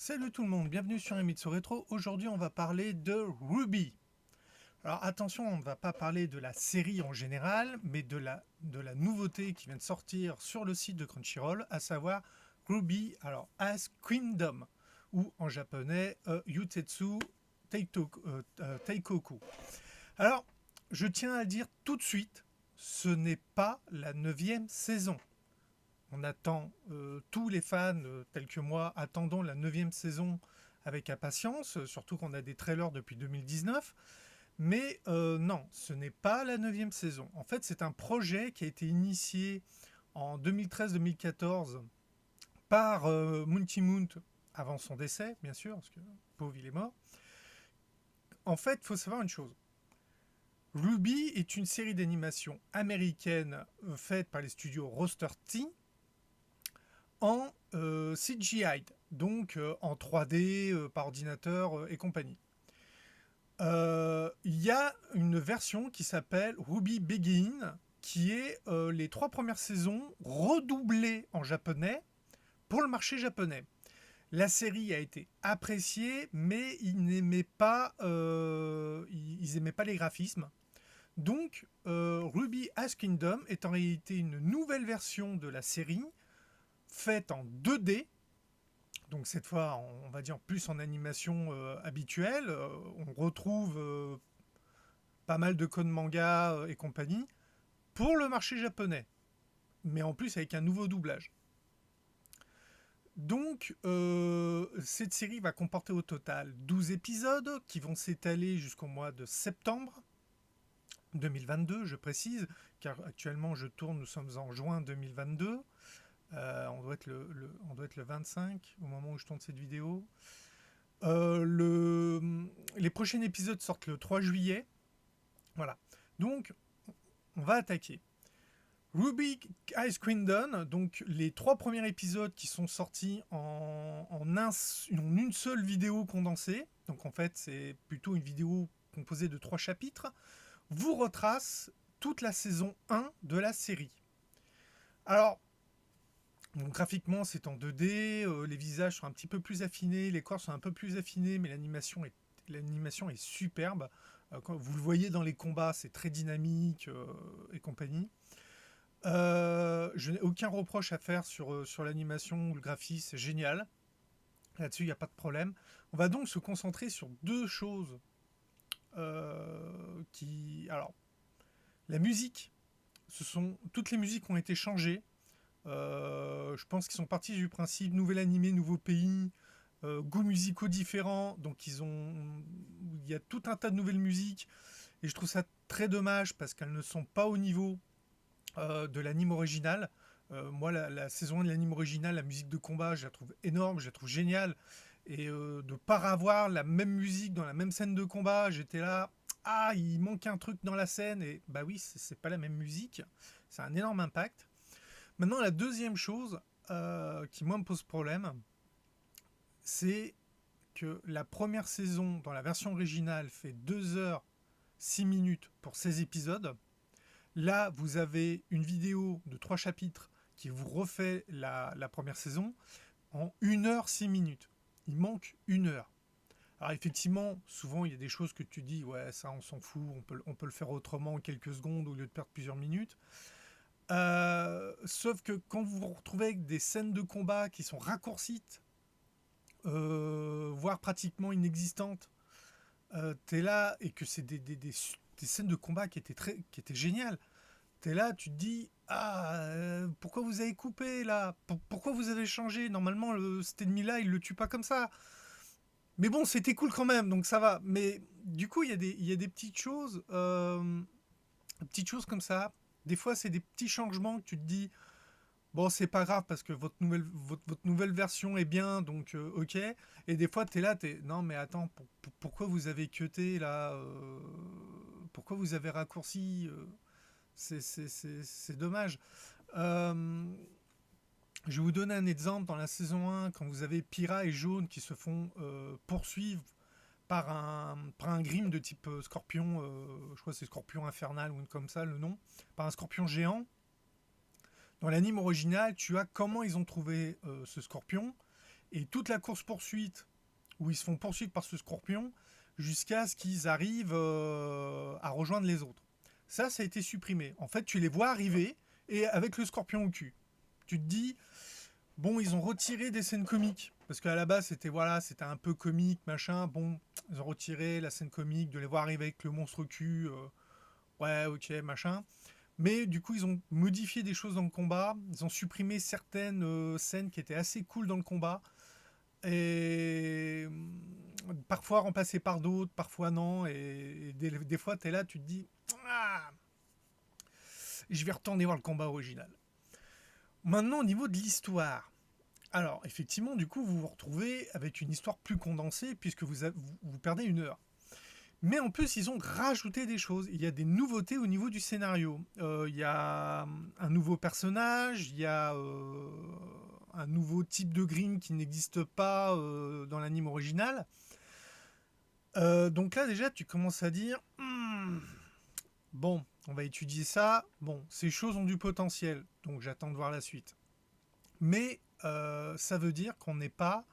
Salut tout le monde, bienvenue sur Emitsu Rétro. Aujourd'hui, on va parler de Ruby. Alors attention, on ne va pas parler de la série en général, mais de la nouveauté qui vient de sortir sur le site de Crunchyroll, à savoir Ruby, alors as Queendom, ou en japonais Yutetsu Teikoku. Alors, je tiens à le dire tout de suite, ce n'est pas la neuvième saison. On attend, tous les fans tels que moi, attendons la neuvième saison avec impatience, surtout qu'on a des trailers depuis 2019. Mais non, ce n'est pas la neuvième saison. En fait, c'est un projet qui a été initié en 2013-2014 par Munty Munt, avant son décès, bien sûr, parce que pauvre, il est mort. En fait, il faut savoir une chose. Ruby est une série d'animation américaine faite par les studios Rooster T, en CGI, donc en 3D, par ordinateur et compagnie. Il y a une version qui s'appelle Ruby Begin, qui est les 3 premières saisons redoublées en japonais pour le marché japonais. La série a été appréciée, mais ils aimaient pas les graphismes. Donc, Ruby As Kingdom est en réalité une nouvelle version de la série faite en 2D. Donc cette fois, on va dire plus en animation habituelle. On retrouve pas mal de codes manga et compagnie pour le marché japonais, mais en plus avec un nouveau doublage. Donc cette série va comporter au total 12 épisodes qui vont s'étaler jusqu'au mois de septembre 2022, je précise, car actuellement nous sommes en juin 2022. On doit être le 25 au moment où je tourne cette vidéo. Les prochains épisodes sortent le 3 juillet. Voilà. Donc, on va attaquer. Ruby Ice Queendom, donc les 3 premiers épisodes qui sont sortis en une seule vidéo condensée. Donc, en fait, c'est plutôt une vidéo composée de 3 chapitres. Vous retrace toute la saison 1 de la série. Alors, donc, graphiquement, c'est en 2D, les visages sont un petit peu plus affinés, les corps sont un peu plus affinés, mais l'animation est superbe. Quand vous le voyez dans les combats, c'est très dynamique et compagnie. Je n'ai aucun reproche à faire sur l'animation ou le graphisme, c'est génial. Là-dessus, il n'y a pas de problème. On va donc se concentrer sur 2 choses Alors, la musique. Toutes les musiques ont été changées. Je pense qu'ils sont partis du principe nouvel animé, nouveau pays, goûts musicaux différents. Donc il y a tout un tas de nouvelles musiques et je trouve ça très dommage parce qu'elles ne sont pas au niveau de l'anime original. Moi, la saison 1 de l'anime original, la musique de combat, je la trouve énorme, je la trouve géniale. Et de ne pas avoir la même musique dans la même scène de combat, j'étais là, ah, il manque un truc dans la scène. Et bah oui, c'est pas la même musique. C'est un énorme impact. Maintenant, la deuxième chose qui, moi, me pose problème, c'est que la première saison, dans la version originale, fait 2 heures 6 minutes pour 16 épisodes. Là, vous avez une vidéo de 3 chapitres qui vous refait la première saison en 1 heure 6 minutes. Il manque 1 heure. Alors effectivement, souvent il y a des choses que tu dis, ouais, ça on s'en fout, on peut le faire autrement en quelques secondes au lieu de perdre plusieurs minutes. Sauf que quand vous vous retrouvez avec des scènes de combat qui sont raccourcies, voire pratiquement inexistantes, t'es là et que c'est des scènes de combat qui étaient géniales. T'es là, tu te dis, ah, pourquoi vous avez coupé là? Pourquoi vous avez changé? Normalement, cet ennemi-là, il le tue pas comme ça. Mais bon, c'était cool quand même, donc ça va. Mais du coup, il y a des petites choses comme ça. Des fois, c'est des petits changements que tu te dis, bon, c'est pas grave parce que votre nouvelle version est bien, donc ok. Et des fois, t'es là, non, mais attends, pourquoi vous avez cuté là pourquoi vous avez raccourci c'est dommage. Euh, je vais vous donner un exemple dans la saison 1, quand vous avez Pyra et Jaune qui se font poursuivre par un Grim de type scorpion, je crois que c'est scorpion infernal ou comme ça le nom, par un scorpion géant. Dans l'anime original, tu as comment ils ont trouvé ce scorpion. et toute la course-poursuite, où ils se font poursuivre par ce scorpion, jusqu'à ce qu'ils arrivent à rejoindre les autres. Ça a été supprimé. En fait, tu les vois arriver, et avec le scorpion au cul. Tu te dis, bon, ils ont retiré des scènes comiques. Parce qu'à la base, c'était un peu comique, machin. Bon, ils ont retiré la scène comique, de les voir arriver avec le monstre au cul. Ouais, ok, machin. Mais du coup, ils ont modifié des choses dans le combat. Ils ont supprimé certaines scènes qui étaient assez cool dans le combat. Et parfois remplacées par d'autres, parfois non. Et des fois, tu es là, tu te dis, ah, je vais retourner voir le combat original. Maintenant, au niveau de l'histoire. Alors, effectivement, du coup, vous vous retrouvez avec une histoire plus condensée, puisque vous perdez 1 heure. Mais en plus, ils ont rajouté des choses. Il y a des nouveautés au niveau du scénario. Il y a un nouveau personnage, il y a un nouveau type de green qui n'existe pas dans l'anime original. Donc là, déjà, tu commences à dire, bon, on va étudier ça. Bon, ces choses ont du potentiel, donc j'attends de voir la suite. Mais ça veut dire qu'on n'est pas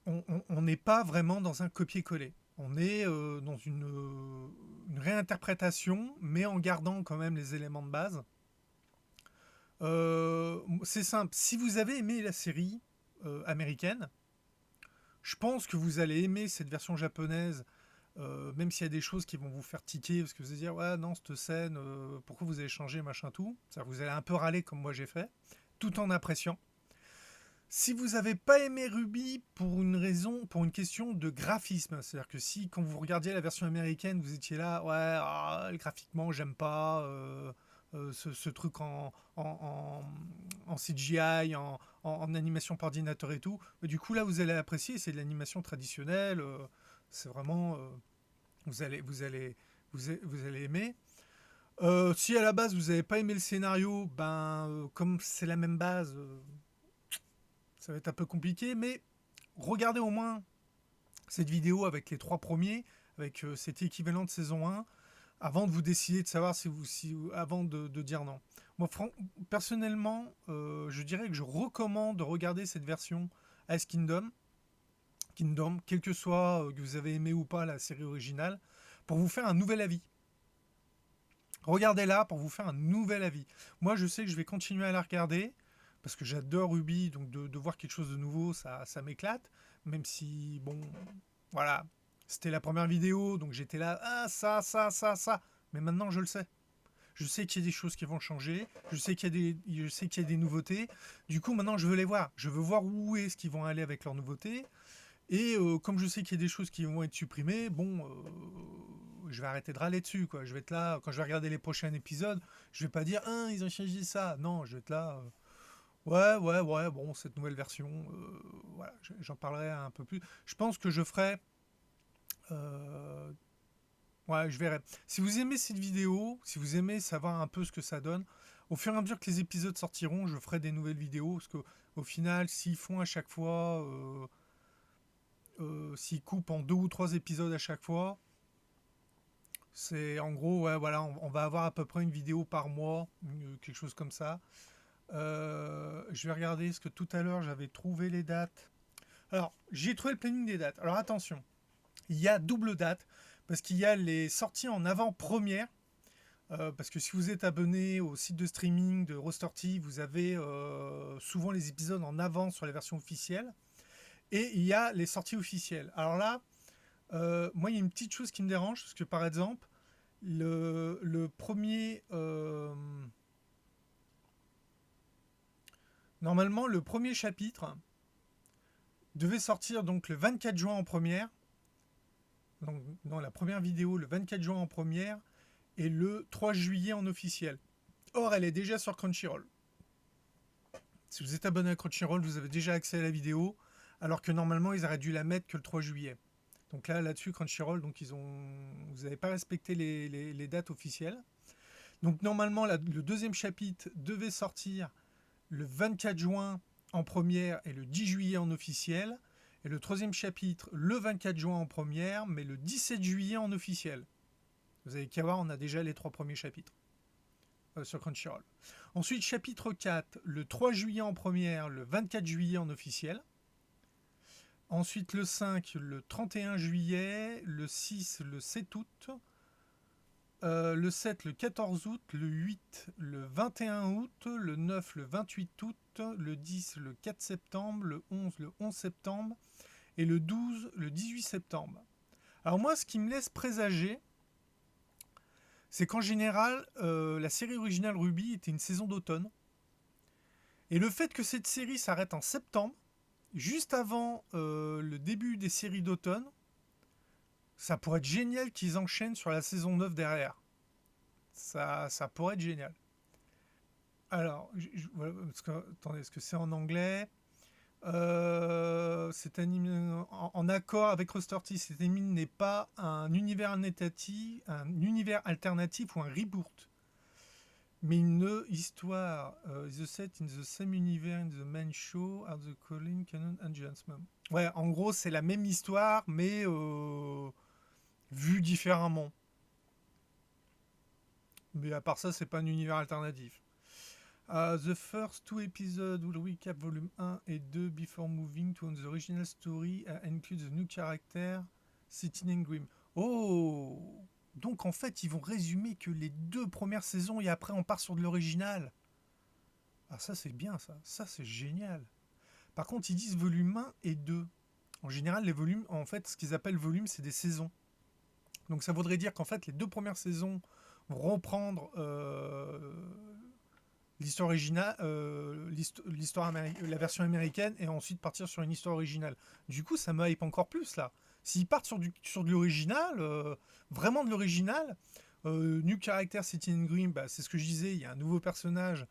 on n'est pas vraiment dans un copier-coller. On est dans une réinterprétation, mais en gardant quand même les éléments de base. C'est simple. Si vous avez aimé la série américaine, je pense que vous allez aimer cette version japonaise, même s'il y a des choses qui vont vous faire tiquer, parce que vous allez dire, ouais, non, cette scène, pourquoi vous avez changé, machin, tout. Vous allez un peu râler comme moi j'ai fait, tout en appréciant. Si vous n'avez pas aimé Ruby pour une question de graphisme, c'est-à-dire que si quand vous regardiez la version américaine, vous étiez là, ouais, graphiquement j'aime pas ce truc en CGI, en animation par ordinateur et tout, mais du coup là vous allez apprécier, c'est de l'animation traditionnelle, c'est vraiment, vous allez aimer. Si à la base vous n'avez pas aimé le scénario, comme c'est la même base, ça va être un peu compliqué, mais regardez au moins cette vidéo avec les 3 premiers, avec cet équivalent de saison 1, avant de vous décider de savoir avant de dire non. Moi, personnellement, je dirais que je recommande de regarder cette version Ice Kingdom, quel que soit que vous avez aimé ou pas la série originale, pour vous faire un nouvel avis. Regardez-la pour vous faire un nouvel avis. Moi, je sais que je vais continuer à la regarder, parce que j'adore Ruby, donc de voir quelque chose de nouveau, ça m'éclate. Même si, bon, voilà, c'était la première vidéo, donc j'étais là, ah, ça. Mais maintenant, je le sais. Je sais qu'il y a des choses qui vont changer, je sais qu'il y a des nouveautés. Du coup, maintenant, je veux les voir. Je veux voir où est-ce qu'ils vont aller avec leurs nouveautés. Et comme je sais qu'il y a des choses qui vont être supprimées, bon, je vais arrêter de râler dessus, quoi. Je vais être là, quand je vais regarder les prochains épisodes, je vais pas dire, ah, ils ont changé ça. Non, je vais être là... Ouais, bon, cette nouvelle version, voilà, j'en parlerai un peu plus. Je pense que je ferai... ouais, je verrai. Si vous aimez cette vidéo, si vous aimez savoir un peu ce que ça donne, au fur et à mesure que les épisodes sortiront, je ferai des nouvelles vidéos, parce qu'au final, s'ils font à chaque fois... s'ils coupent en 2 ou 3 épisodes à chaque fois, c'est en gros, ouais, voilà, on va avoir à peu près une vidéo par mois, quelque chose comme ça. Je vais regarder, parce que tout à l'heure j'avais trouvé les dates. Alors, j'ai trouvé le planning des dates. Alors attention, il y a double date, parce qu'il y a les sorties en avant-première. Parce que si vous êtes abonné au site de streaming de Rooster Teeth, vous avez souvent les épisodes en avance sur les versions officielles. Et il y a les sorties officielles. Alors là, moi il y a une petite chose qui me dérange, parce que par exemple, le premier... normalement, le premier chapitre devait sortir donc le 24 juin en première. Donc, dans la première vidéo, le 24 juin en première et le 3 juillet en officiel. Or, elle est déjà sur Crunchyroll. Si vous êtes abonné à Crunchyroll, vous avez déjà accès à la vidéo, alors que normalement, ils auraient dû la mettre que le 3 juillet. Donc là-dessus, Crunchyroll, donc vous n'avez pas respecté les dates officielles. Donc normalement, le deuxième chapitre devait sortir le 24 juin en première et le 10 juillet en officiel. Et le troisième chapitre, le 24 juin en première, mais le 17 juillet en officiel. Vous avez qu'à voir, on a déjà les 3 premiers chapitres. sur Crunchyroll. Ensuite, chapitre 4, le 3 juillet en première, le 24 juillet en officiel. Ensuite, le 5, le 31 juillet, le 6, le 7 août, le 7, le 14 août, le 8, le 21 août, le 9, le 28 août, le 10, le 4 septembre, le 11 septembre, et le 12, le 18 septembre. Alors moi, ce qui me laisse présager, c'est qu'en général, la série originale Ruby était une saison d'automne. Et le fait que cette série s'arrête en septembre, juste avant le début des séries d'automne, ça pourrait être génial qu'ils enchaînent sur la saison 9 derrière. Ça pourrait être génial. Alors, voilà, attendez, est-ce que c'est en anglais? Cet anime en accord avec Rooster Teeth, cet anime n'est pas un univers alternatif ou un reboot, mais une histoire. The set in the same universe in the main show are the calling canon enhancement. Ouais, en gros, c'est la même histoire, mais vue différemment. Mais à part ça, c'est pas un univers alternatif. The first two episodes will recap volume 1 et 2 before moving to the original story include the new character Sitting Grim. Oh, donc en fait ils vont résumer que les 2 premières saisons et après on part sur de l'original. Ah ça c'est bien ça c'est génial. Par contre ils disent volume 1 et 2. En général les volumes, en fait ce qu'ils appellent volume c'est des saisons. Donc ça voudrait dire qu'en fait les 2 premières saisons vont reprendre l'histoire originale, la version américaine, et ensuite partir sur une histoire originale. Du coup, ça me hype encore plus là. S'ils partent sur de l'original, vraiment de l'original, New Character Sitting Green, bah, c'est ce que je disais, il y a un nouveau personnage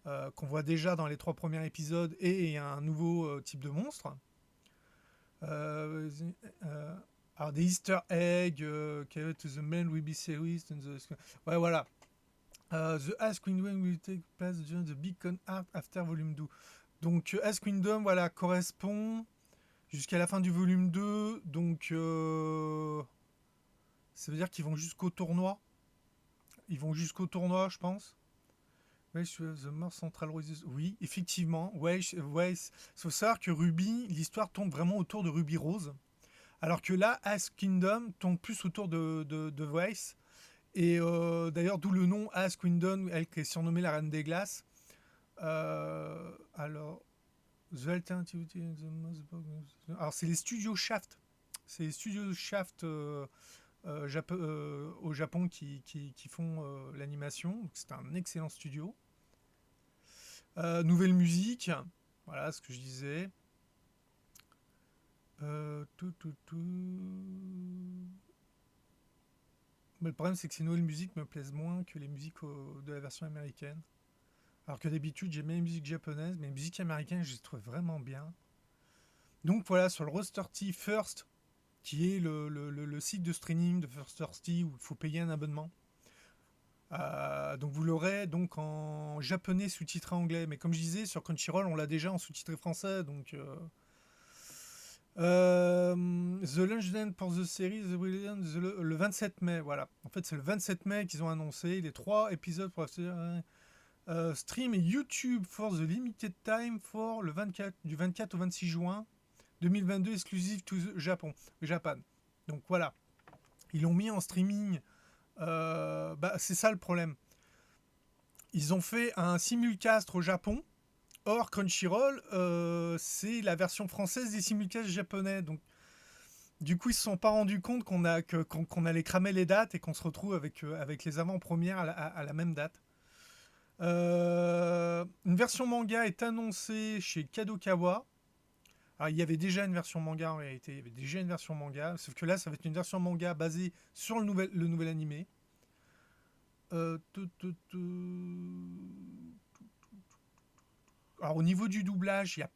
qu'on voit déjà dans les 3 premiers épisodes, et il y a un nouveau type de monstre. Alors des Easter eggs, to the main will be series, ouais voilà. The Ask Kingdom will take place during the Beacon Art after volume 2. Donc Ask Kingdom voilà, correspond jusqu'à la fin du volume 2. Donc ça veut dire qu'ils vont jusqu'au tournoi. Ils vont jusqu'au tournoi, je pense. Ouais, the more central roses. Oui, effectivement. Ouais, il faut savoir que Ruby, l'histoire tourne vraiment autour de Ruby Rose. Alors que là, Ask Kingdom tourne plus autour de Voice. Et d'ailleurs, d'où le nom Ask Kingdom, elle qui est surnommée la Reine des Glaces. Alors, The Alternative. Alors, c'est les studios Shaft. C'est les studios Shaft au Japon qui font l'animation. C'est un excellent studio. Nouvelle musique. Voilà ce que je disais. Mais le problème, c'est que ces nouvelles musiques me plaisent moins que les musiques de la version américaine. Alors que d'habitude, j'aime bien les musiques japonaises, mais les musiques américaines, je les trouve vraiment bien. Donc voilà, sur le Rooster Teeth First, qui est le site de streaming de Rooster Teeth où il faut payer un abonnement. Donc vous l'aurez donc en japonais sous-titré anglais. Mais comme je disais, sur Crunchyroll, on l'a déjà en sous-titré français. Donc The Launch Date pour the series le 27 mai, voilà. En fait, c'est le 27 mai qu'ils ont annoncé les 3 épisodes pour la série. Stream et YouTube for the limited time for le 24, du 24 au 26 juin 2022, exclusive to Japan. Donc voilà, ils l'ont mis en streaming. C'est ça le problème. Ils ont fait un simulcast au Japon. Or, Crunchyroll, c'est la version française des simulcasts japonais. Donc, du coup, ils se sont pas rendus compte qu'on allait cramer les dates et qu'on se retrouve avec les avant-premières à la même date. Une version manga est annoncée chez Kadokawa. Alors, il y avait déjà une version manga en réalité. Il y avait déjà une version manga. Sauf que là, ça va être une version manga basée sur le nouvel animé. Alors au niveau du doublage, il y a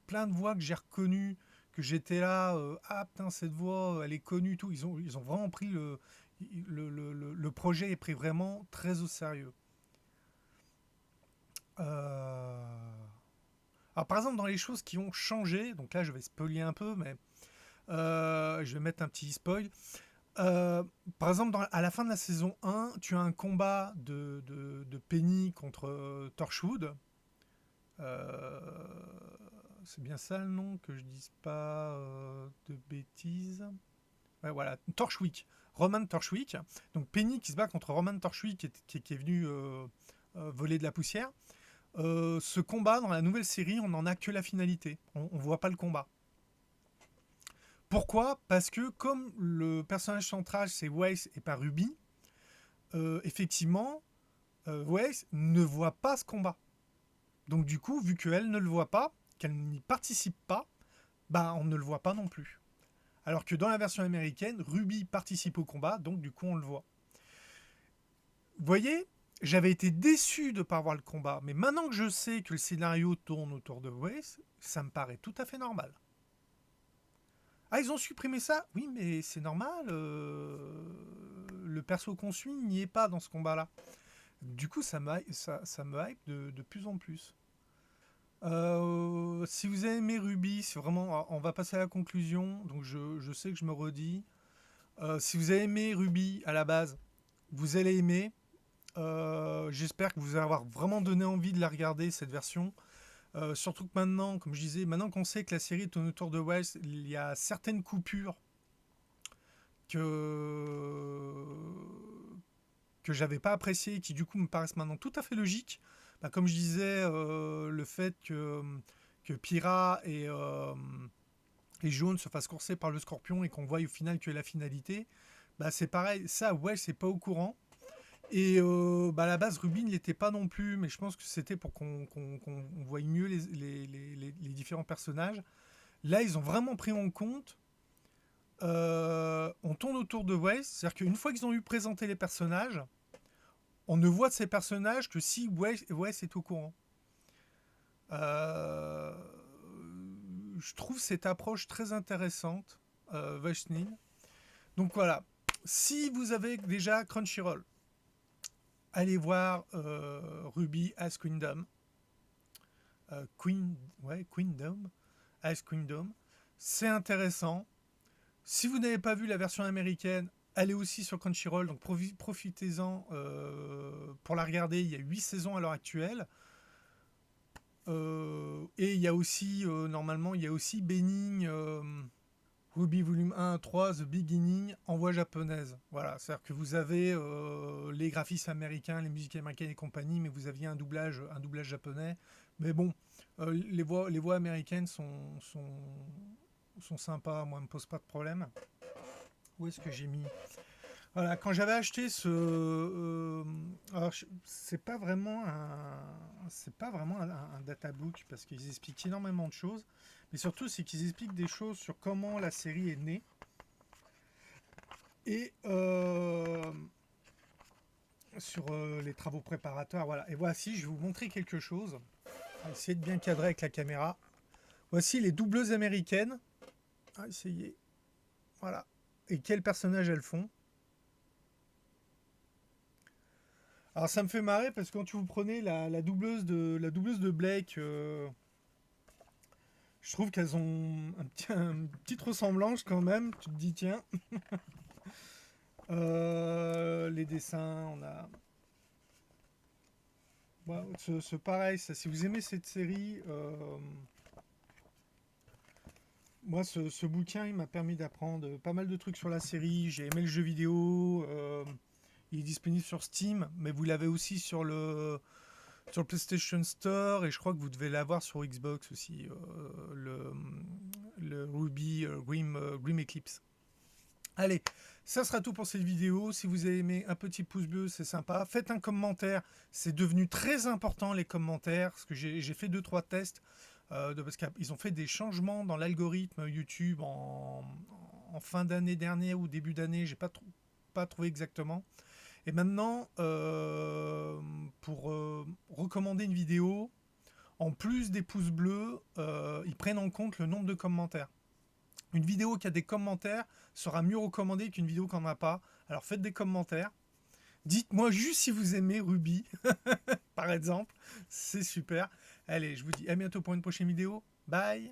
plein de voix que j'ai reconnues, que j'étais là, ah putain cette voix, elle est connue, tout. Ils ont vraiment pris le projet est pris vraiment très au sérieux. Alors par exemple dans les choses qui ont changé, donc là je vais spoiler un peu, mais je vais mettre un petit spoil. Euh, Par exemple, à la fin de la saison 1, tu as un combat de Penny contre Torchwood. Euh, c'est bien ça le nom, que je dise pas de bêtises. Ouais, voilà, Torchwick. Roman Torchwick. Donc Penny qui se bat contre Roman Torchwick qui est venu voler de la poussière. Ce combat, dans la nouvelle série, on n'en a que la finalité. On ne voit pas le combat. Pourquoi? Parce que comme le personnage central c'est Weiss et pas Ruby, effectivement, Weiss ne voit pas ce combat. Donc du coup, vu qu'elle ne le voit pas, qu'elle n'y participe pas, bah on ne le voit pas non plus. Alors que dans la version américaine, Ruby participe au combat, donc du coup on le voit. Vous voyez, j'avais été déçu de ne pas voir le combat, mais maintenant que je sais que le scénario tourne autour de Weiss, ça me paraît tout à fait normal. Ah, ils ont supprimé ça? Oui, mais c'est normal. Le perso qu'on suit n'y est pas dans ce combat-là. Du coup, ça me hype de plus en plus. Si vous avez aimé Ruby, c'est vraiment, on va passer à la conclusion. Donc, je sais que je me redis. Si vous avez aimé Ruby à la base, vous allez aimer. J'espère que vous allez avoir vraiment donné envie de la regarder, cette version. Surtout que maintenant, comme je disais, maintenant qu'on sait que la série tourne autour de Wells, il y a certaines coupures que j'avais pas appréciées, qui du coup me paraissent maintenant tout à fait logiques. Bah, comme je disais, le fait que Pyra et Jaune se fassent courser par le Scorpion et qu'on voit au final que la finalité, bah, c'est pareil. Ça, Wells c'est pas au courant. Et bah à la base, Ruby n'y était pas non plus, mais je pense que c'était pour qu'on voie mieux les différents personnages. Là, ils ont vraiment pris en compte. On tourne autour de Weiss, c'est-à-dire qu'une fois qu'ils ont eu présenté les personnages, on ne voit de ces personnages que si Weiss est au courant. Euh, je trouve cette approche très intéressante, Vaishnin. Donc voilà, si vous avez déjà Crunchyroll, allez voir Ruby As Queendom. Queendom. As Queendom. C'est intéressant. Si vous n'avez pas vu la version américaine, allez aussi sur Crunchyroll, donc profitez-en pour la regarder. Il y a 8 saisons à l'heure actuelle. Et il y a aussi, normalement, il y a aussi Bening, Ruby Volume 1 à 3, The Beginning, en voix japonaise. Voilà, c'est-à-dire que vous avez les graphismes américains, les musiques américaines et compagnie, mais vous aviez un doublage japonais. Mais bon, les voix américaines sont sympas, moi, ne me pose pas de problème. Où est-ce que j'ai mis? Voilà, quand j'avais acheté ce, alors c'est pas vraiment un databook parce qu'ils expliquent énormément de choses, mais surtout c'est qu'ils expliquent des choses sur comment la série est née et sur les travaux préparatoires. Voilà. Et voici, je vais vous montrer quelque chose. On va essayer de bien cadrer avec la caméra. Voici les doubleuses américaines. Ah, essayez. Voilà. Et quels personnages elles font. Alors ça me fait marrer parce que quand vous prenez la doubleuse de Blake, je trouve qu'elles ont une petite ressemblance quand même. Tu te dis tiens, les dessins, on a ouais, pareil. Ça, si vous aimez cette série, moi ce bouquin il m'a permis d'apprendre pas mal de trucs sur la série. J'ai aimé le jeu vidéo. Il est disponible sur Steam, mais vous l'avez aussi sur le PlayStation Store et je crois que vous devez l'avoir sur Xbox aussi, le Ruby Grim Eclipse. Allez, ça sera tout pour cette vidéo. Si vous avez aimé, un petit pouce bleu, c'est sympa. Faites un commentaire, c'est devenu très important les commentaires, parce que j'ai fait 2-3 tests, parce qu'ils ont fait des changements dans l'algorithme YouTube en fin d'année dernière ou début d'année, j'ai pas trouvé exactement. Et maintenant, pour recommander une vidéo, en plus des pouces bleus, ils prennent en compte le nombre de commentaires. Une vidéo qui a des commentaires sera mieux recommandée qu'une vidéo qui n'en a pas. Alors faites des commentaires. Dites-moi juste si vous aimez Ruby, par exemple. C'est super. Allez, je vous dis à bientôt pour une prochaine vidéo. Bye!